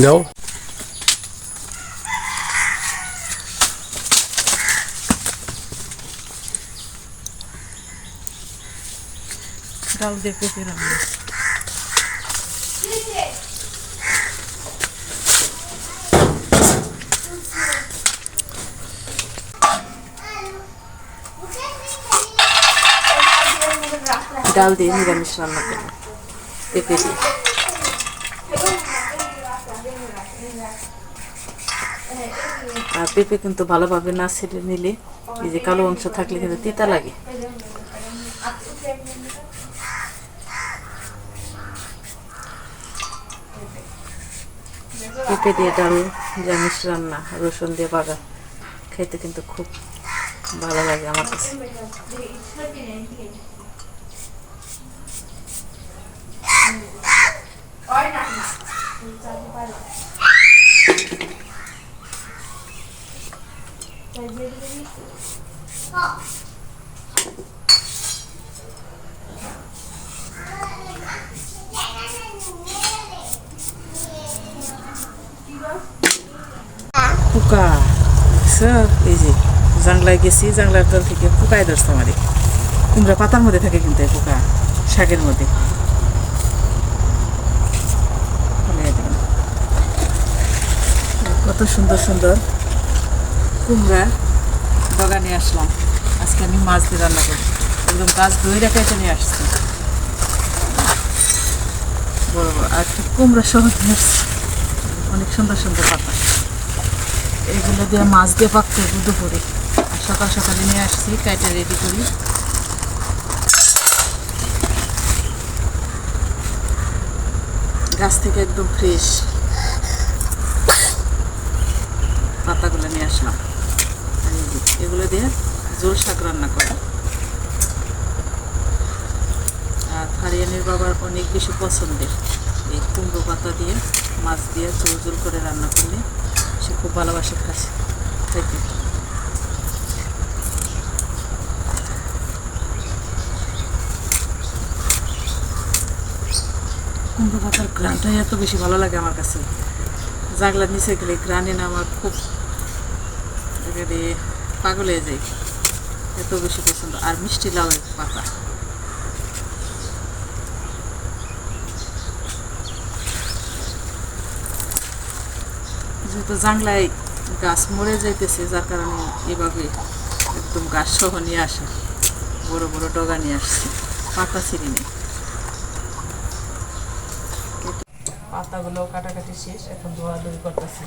দাও। ডাল দিয়ে পেঁপে রান্না। ডাল দিয়ে নিরামিষ রান্না করবো পেঁপে দিয়ে। আর পেঁপে কিন্তু ভালোভাবে না ছেড়ে নিলে এই যে কালো অংশ থাকলে কিন্তু তিতা লাগে। পেঁপে দিয়ে ডাল নিরামিষ রান্না রসুন দিয়ে বাগা খেতে কিন্তু খুব ভালো লাগে আমার কাছে। পোকা এই যে জাংলায় গেছি, জাংলার তল থেকে পোকায় ধরছে আমারে। কুমড়া পাতার মধ্যে থাকে কিন্তু এই পোকা, শাকের মধ্যে। কত সুন্দর সুন্দর কুমড়া ডগা নিয়ে আসলাম। আজকে আমি মাছ দিয়ে রান্না করি। একদম গাছ ধরে কেটে নিয়ে আসছি বড় বড়। আর কুমড়া সহ নিয়ে আসছি অনেক সুন্দর সুন্দর পাতা। এগুলো দিয়ে মাছ দিয়ে পাকতে দুপুরে। আর সকাল সকালে নিয়ে আসছি, কাইটা রেডি করি। গাছ থেকে একদম ফ্রেশ পাতাগুলো নিয়ে আসলাম। এগুলো দিয়ে ঝোল শাক রান্না করি। আর হারিয়ানির বাবার অনেক বেশি পছন্দের এই কুমড়ো পাতা দিয়ে মাছ দিয়ে ঝোল ঝোল করে রান্না করলে সে খুব ভালোবাসে খাইতে। কুমড়ো পাতার ঘ্রাণটাই এত বেশি ভালো লাগে আমার কাছে। জাগলার নিচে গেলে ঘ্রাণে না আমার খুব একেবারে পাগল হয়ে যায়, এত বেশি পছন্দ। আর মিষ্টি লাউয়ের পাতা, যেহেতু জাংলায় গাছ মরে যাইতেছে, যার কারণে এভাবে একদম গাছ সহ নিয়ে আসা, বড় বড় ডগা নিয়ে আসছে, পাতা ছিঁড়ি নেই। পাতাগুলো কাটাকাটি শেষ, এখন ধোয়াধুয়ি করতেছে।